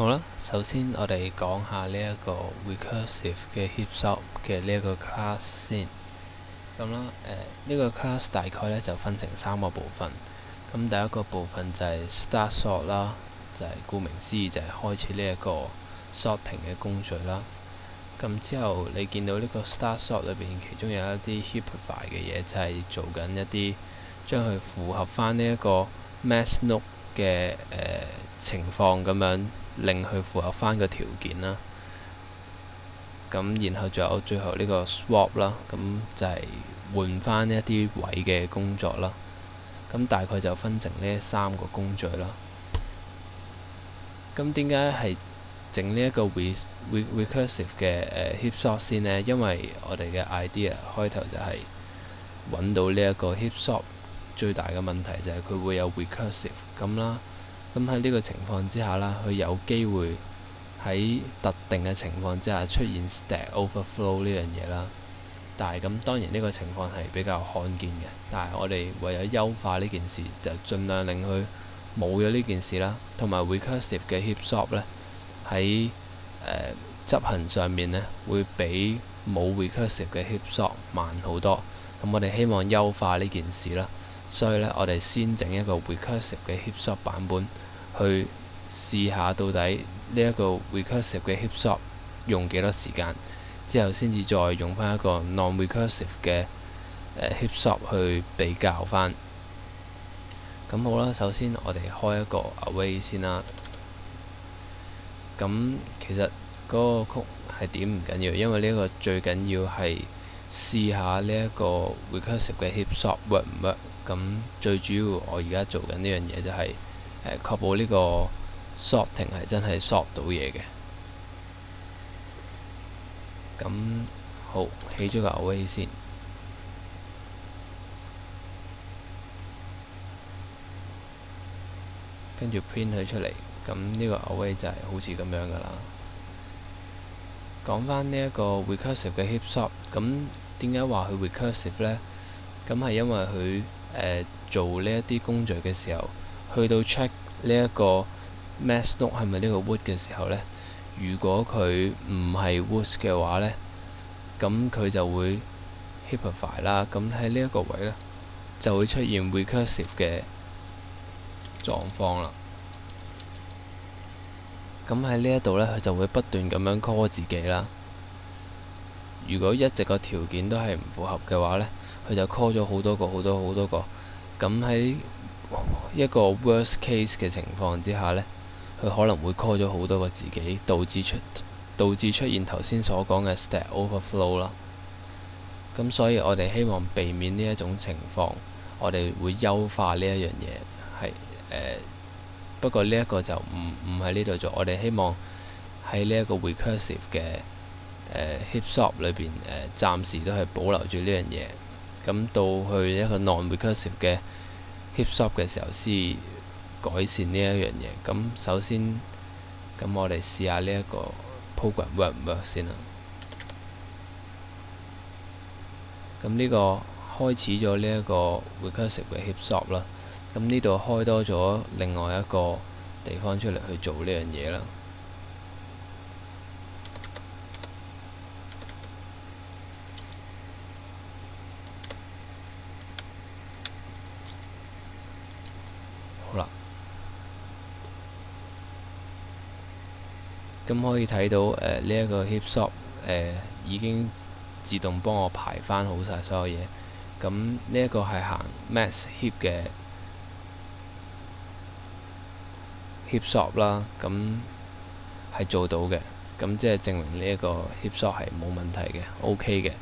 好啦，首先我哋講下呢一個 recursive 嘅 heapshop 嘅呢一個 class 先。咁啦，呢個 class 大概呢就分成3個部分。咁第一個部分就係 start sort 啦，就係顧名思義就係開始呢一個 sorting 嘅工序啦。咁之後你見到呢個 start sort 裏邊，其中有一啲 heapify 嘅嘢，就係做緊一啲將佢符合翻呢一個 mass node 嘅情況咁樣，令佢符合翻個條件啦。咁然後仲有最後呢個 swap 啦，咁就係換翻一啲位嘅工作啦。咁大概就分成呢3個工序啦。咁點解係整呢一個 recursive 嘅heapshop 先呢？因為我哋嘅 idea 開頭就係揾到呢一個 heapshop 最大嘅問題就係佢會有 recursive 咁啦。咁喺呢個情況之下啦，佢有機會喺特定嘅情況之下出現 stack overflow 呢樣嘢啦。但係咁當然呢個情況係比較罕見嘅，但係我哋為咗優化呢件事，就盡量令佢冇咗呢件事啦。同埋 recursive 嘅 heapshop 呢，喺執行上面呢，會比冇 recursive 嘅 heapshop 慢好多。咁我哋希望優化呢件事啦，所以呢，我哋先整一個 recursive 嘅 heapshop 版本去試下到底呢一個 recursive 嘅 heapshop 用幾多時間。之後先至再用翻一個 non-recursive 嘅heapshop 去比較翻。咁好啦，首先我哋開一個 array 先啦。咁其實嗰個曲係點唔緊要，因為呢個最緊要係試下呢一個 recursive 嘅 heapshop work 唔 work。咁最主要我而家做緊呢樣嘢就係確保呢個 sorting 係真係 sort 到嘢嘅。咁好，起咗個 array 先，跟住 print 佢出嚟。咁呢個 array 就係好似咁樣噶啦。講翻呢一個 recursive 嘅 heapshop， 咁點解話佢 recursive 呢？咁係因為佢做呢一啲工序嘅時候，去到 check 呢一個 mass node 係咪呢個 wood 嘅時候呢，如果佢唔係 wood 嘅話呢，咁佢就會 heapify 啦。咁喺呢一個位呢，就會出現 recursive 嘅狀況啦。咁喺呢一度呢，佢就會不斷咁樣 call 自己啦。如果一直個條件都係唔符合嘅話呢，佢就 call 咗好多個。咁喺一個 worst case 嘅情況之下呢，佢可能會 call 咗好多個自己，導致出現頭先所講嘅 stack overflow 啦。咁所以我哋希望避免呢一種情況，我哋會優化呢一樣嘢，係不過呢一個就唔喺呢度做。我哋希望喺呢一個 recursive 嘅heapshop 裏邊暫時都係保留住呢樣嘢。咁到去一個 non-recursive 嘅 heapshop 嘅時候，先改善呢一樣嘢。咁首先，咁我哋試下呢一個 program work 唔 work 先啦。咁呢個開始咗呢一個 recursive 嘅 heapshop 啦。咁呢度開多咗另外一個地方出嚟去做呢樣嘢啦。好啦，咁可以睇到呢一個 heapshop 已經自動幫我排翻好晒所有嘢。咁呢一個係行 mass heap 嘅 heapshop 啦，咁係做到嘅。咁即係證明呢一個 heapshop 係冇問題嘅，OK 嘅。